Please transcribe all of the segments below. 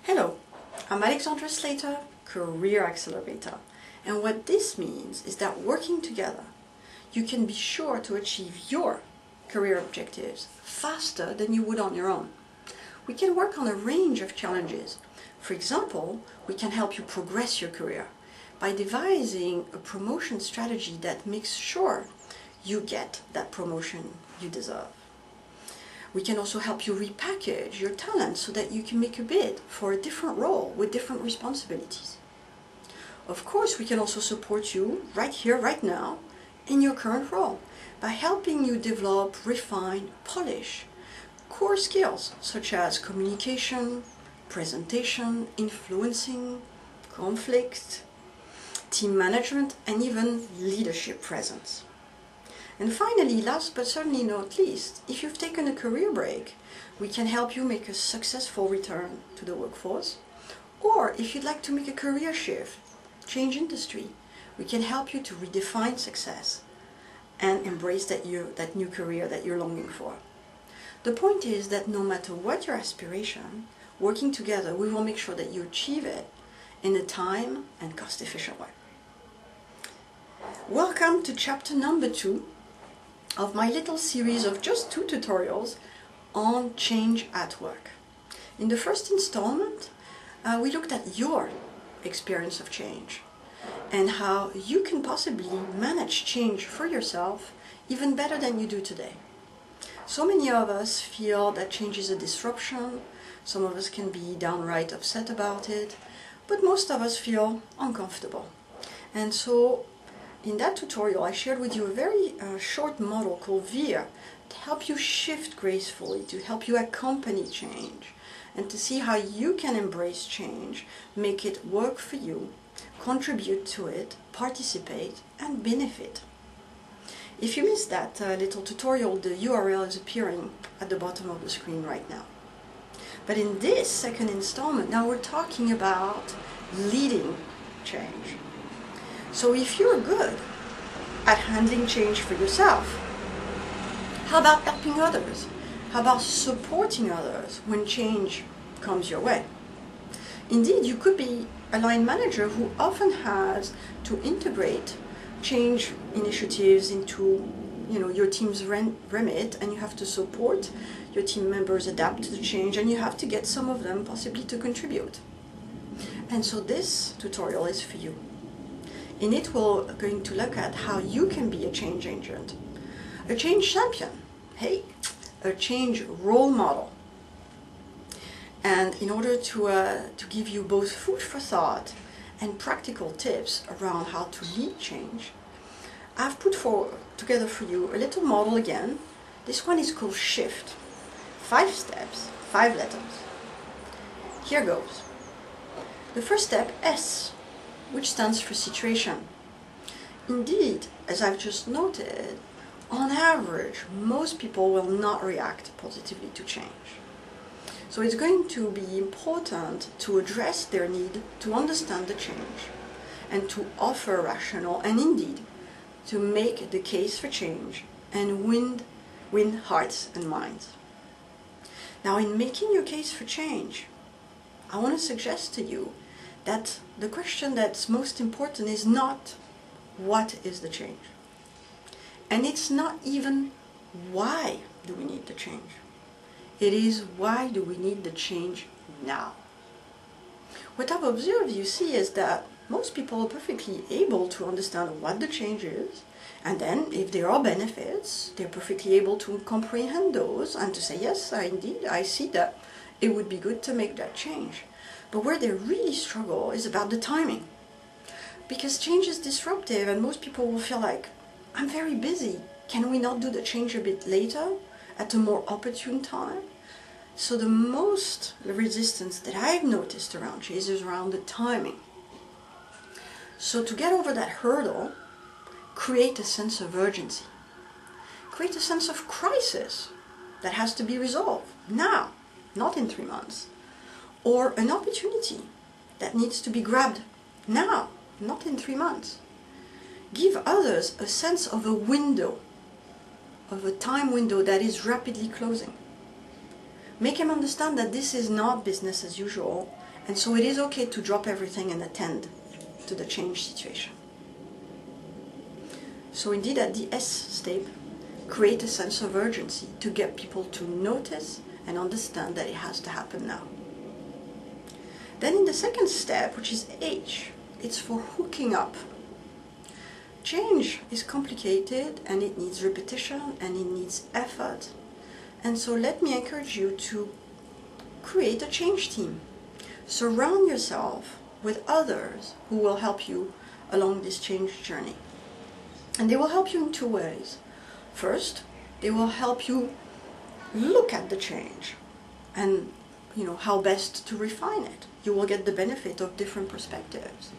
Hello, I'm Alexandra Sleator, Career Accelerator, and what this means is that working together, you can be sure to achieve your career objectives faster than you would on your own. We can work on a range of challenges. For example, we can help you progress your career by devising a promotion strategy that makes sure you get that promotion you deserve. We can also help you repackage your talent so that you can make a bid for a different role with different responsibilities. Of course, we can also support you right here, right now, in your current role by helping you develop, refine, polish core skills such as communication, presentation, influencing, conflict, team management, and even leadership presence. And finally, last but certainly not least, if you've taken a career break, we can help you make a successful return to the workforce. Or if you'd like to make a career shift, change industry, we can help you to redefine success and embrace that new career that you're longing for. The point is that no matter what your aspiration, working together, we will make sure that you achieve it in a time and cost-efficient way. Welcome to chapter number 2 of my little series of just 2 tutorials on change at work. In the first installment, we looked at your experience of change and how you can possibly manage change for yourself even better than you do today. So many of us feel that change is a disruption. Some of us can be downright upset about it, but most of us feel uncomfortable. And so in that tutorial, I shared with you a very short model called VEER to help you shift gracefully, to help you accompany change, and to see how you can embrace change, make it work for you, contribute to it, participate, and benefit. If you missed that little tutorial, the URL is appearing at the bottom of the screen right now. But in this second installment, now we're talking about leading change. So if you're good at handling change for yourself, how about helping others? How about supporting others when change comes your way? Indeed, you could be a line manager who often has to integrate change initiatives into your team's remit, and you have to support your team members adapt to the change, and you have to get some of them possibly to contribute. And so this tutorial is for you. In it, we're going to look at how you can be a change agent, a change champion, hey, a change role model. And in order to give you both food for thought and practical tips around how to lead change, I've put together for you a little model again. This one is called SHIFT. 5 steps, 5 letters. Here goes. The first step, S, which stands for situation. Indeed, as I've just noted, on average, most people will not react positively to change. So it's going to be important to address their need to understand the change and to offer rational and indeed to make the case for change and win hearts and minds. Now, in making your case for change, I want to suggest to you that the question that's most important is not what is the change, and it's not even why do we need the change. It is why do we need the change now. What I've observed, you see, is that most people are perfectly able to understand what the change is, and then if there are benefits, they're perfectly able to comprehend those and to say, yes, indeed, I see that it would be good to make that change. But where they really struggle is about the timing. Because change is disruptive and most people will feel like, I'm very busy, can we not do the change a bit later, at a more opportune time? So the most resistance that I've noticed around change is around the timing. So to get over that hurdle, create a sense of urgency. Create a sense of crisis that has to be resolved now, not in 3 months. Or an opportunity that needs to be grabbed now, not in 3 months. Give others a sense of a window of a time window that is rapidly closing. Make him understand that this is not business as usual, and so it is okay to drop everything and attend to the change situation. So indeed, at the S step, create a sense of urgency to get people to notice and understand that it has to happen now. Then in the second step, which is H, it's for hooking up. Change is complicated and it needs repetition and it needs effort. And so let me encourage you to create a change team. Surround yourself with others who will help you along this change journey. And they will help you in two ways. First, they will help you look at the change and how best to refine it. You will get the benefit of different perspectives.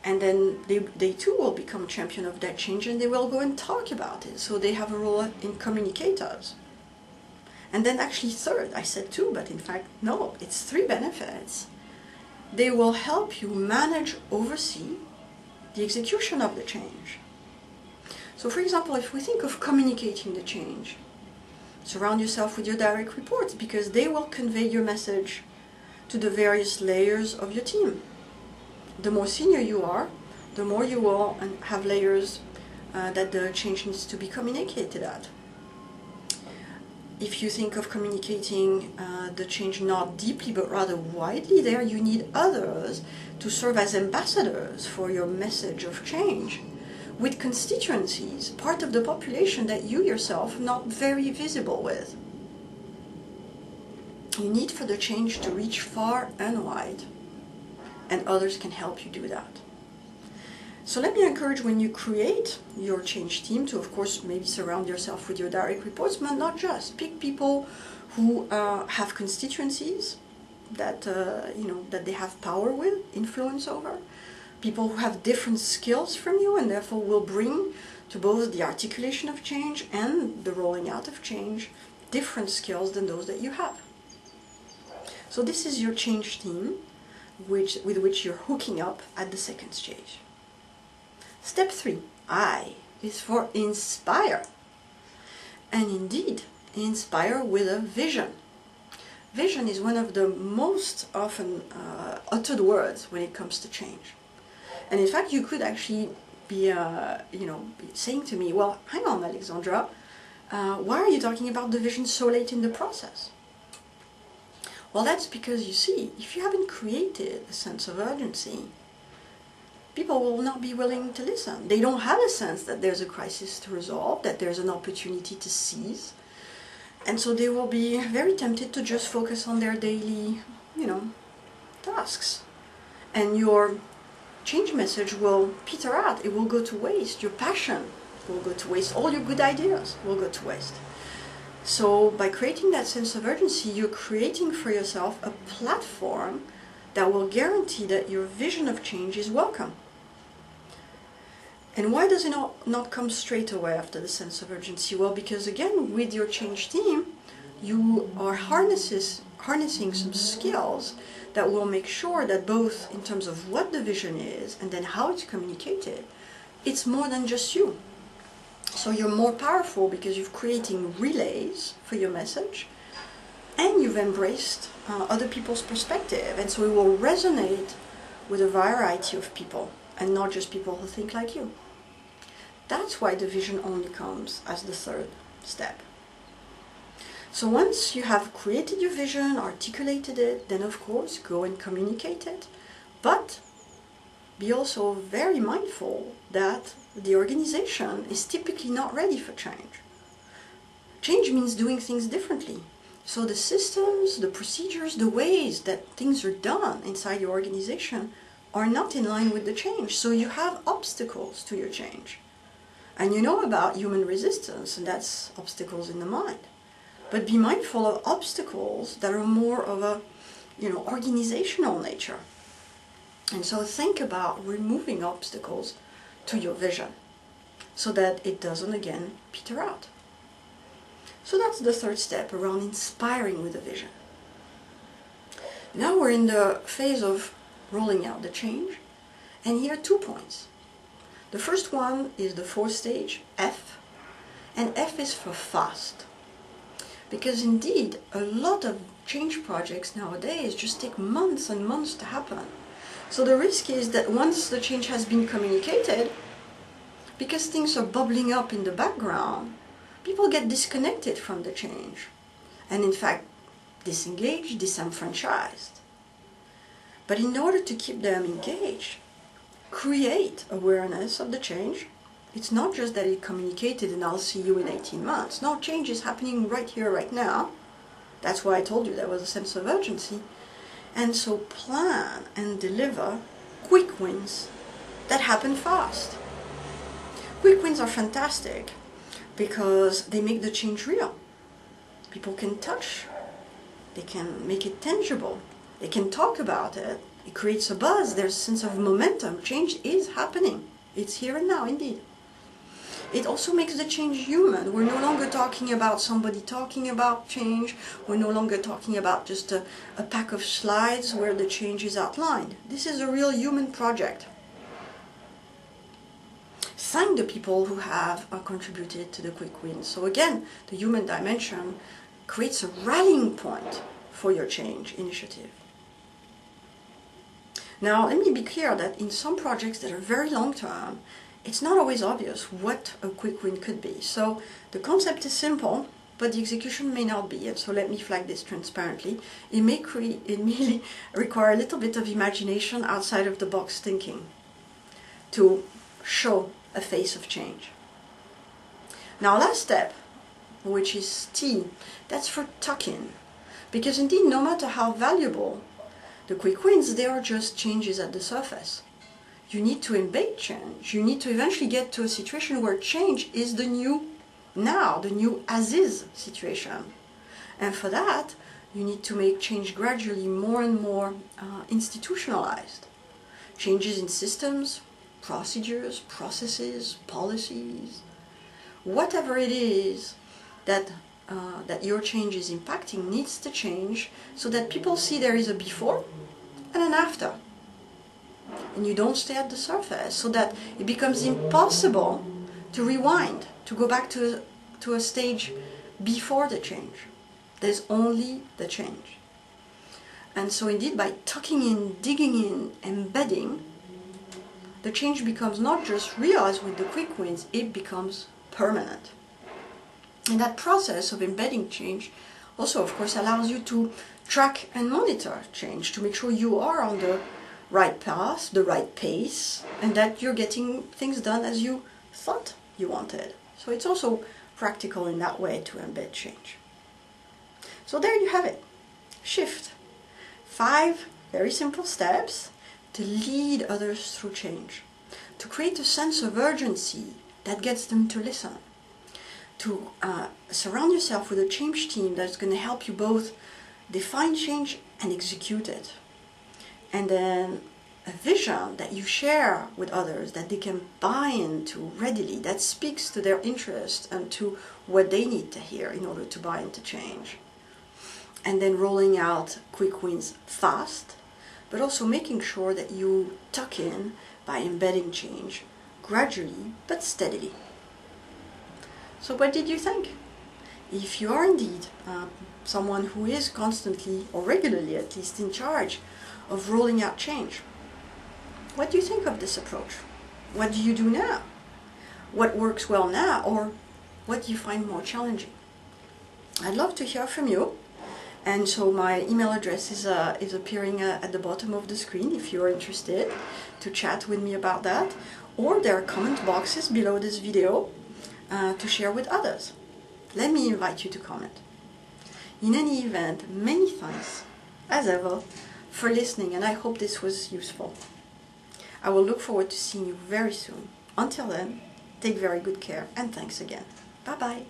And then they too will become champion of that change and they will go and talk about it. So they have a role in communicators. And then actually third, I said two, but in fact, no, it's three benefits. They will help you manage, oversee the execution of the change. So for example, if we think of communicating the change, surround yourself with your direct reports because they will convey your message to the various layers of your team. The more senior you are, the more you will have layers that the change needs to be communicated at. If you think of communicating the change not deeply but rather widely, there you need others to serve as ambassadors for your message of change with constituencies, part of the population that you yourself are not very visible with. You need for the change to reach far and wide, and others can help you do that. So let me encourage when you create your change team to, of course, maybe surround yourself with your direct reports, but not just. Pick people who have constituencies that that they have power with, influence over. People who have different skills from you and therefore will bring to both the articulation of change and the rolling out of change different skills than those that you have. So this is your change team with which you're hooking up at the second stage. Step 3, I, is for inspire. And indeed, inspire with a vision. Vision is one of the most often uttered words when it comes to change. And in fact, you could actually be saying to me, well, hang on, Alexandra, why are you talking about the vision so late in the process? Well, that's because, you see, if you haven't created a sense of urgency, people will not be willing to listen. They don't have a sense that there's a crisis to resolve, that there's an opportunity to seize. And so they will be very tempted to just focus on their daily, tasks. And your change message will peter out. It will go to waste. Your passion will go to waste. All your good ideas will go to waste. So by creating that sense of urgency, you're creating for yourself a platform that will guarantee that your vision of change is welcome. And why does it not come straight away after the sense of urgency? Well, because again, with your change team, you are harnessing some skills that will make sure that both in terms of what the vision is and then how it's communicated, it's more than just you. So you're more powerful because you're creating relays for your message and you've embraced other people's perspective, and so it will resonate with a variety of people and not just people who think like you. That's why the vision only comes as the third step. So once you have created your vision, articulated it, then of course go and communicate it, but be also very mindful that the organization is typically not ready for change. Change means doing things differently. So the systems, the procedures, the ways that things are done inside your organization are not in line with the change. So you have obstacles to your change. And you know about human resistance, and that's obstacles in the mind. But be mindful of obstacles that are more of a, organizational nature. And so think about removing obstacles to your vision so that it doesn't again peter out. So that's the third step around inspiring with a vision. Now we're in the phase of rolling out the change, and here are 2 points. The first one is the fourth stage, F, and is for fast. Because indeed, a lot of change projects nowadays just take months and months to happen. So the risk is that once the change has been communicated, because things are bubbling up in the background, people get disconnected from the change. And in fact, disengaged, disenfranchised. But in order to keep them engaged, create awareness of the change. It's not just that it communicated and I'll see you in 18 months. No, change is happening right here, right now. That's why I told you there was a sense of urgency. And so plan and deliver quick wins that happen fast. Quick wins are fantastic because they make the change real. People can touch, they can make it tangible, they can talk about it. It creates a buzz, there's a sense of momentum. Change is happening. It's here and now, indeed. It also makes the change human. We're no longer talking about somebody talking about change. We're no longer talking about just a pack of slides where the change is outlined. This is a real human project. Thank the people who have contributed to the quick wins. So again, the human dimension creates a rallying point for your change initiative. Now, let me be clear that in some projects that are very long term, it's not always obvious what a quick win could be. So the concept is simple, but the execution may not be. And so let me flag this transparently. It may require a little bit of imagination outside of the box thinking to show a face of change. Now, last step, which is T, that's for tuck-in. Because indeed, no matter how valuable the quick wins, they are just changes at the surface. You need to embed change. You need to eventually get to a situation where change is the new now, the new as-is situation. And for that, you need to make change gradually more and more institutionalized. Changes in systems, procedures, processes, policies, whatever it is that your change is impacting needs to change so that people see there is a before and an after. And you don't stay at the surface so that it becomes impossible to rewind, to go back to a stage before the change. There's only the change. And so indeed, by tucking in, digging in, embedding, the change becomes not just real as with the quick wins, it becomes permanent. And that process of embedding change also, of course, allows you to track and monitor change to make sure you are on the right path, the right pace, and that you're getting things done as you thought you wanted. So it's also practical in that way to embed change. So there you have it. Shift. 5 very simple steps to lead others through change, to create a sense of urgency that gets them to listen, to surround yourself with a change team that's going to help you both define change and execute it. And then a vision that you share with others that they can buy into readily, that speaks to their interest and to what they need to hear in order to buy into change. And then rolling out quick wins fast, but also making sure that you tuck in by embedding change gradually but steadily. So what did you think? If you are indeed someone who is constantly, or regularly at least, in charge of rolling out change, what do you think of this approach? What do you do now? What works well now, or what do you find more challenging? I'd love to hear from you. And so my email address is appearing at the bottom of the screen if you're interested to chat with me about that. Or there are comment boxes below this video to share with others. Let me invite you to comment. In any event, many thanks, as ever, for listening, and I hope this was useful. I will look forward to seeing you very soon. Until then, take very good care, and thanks again. Bye-bye.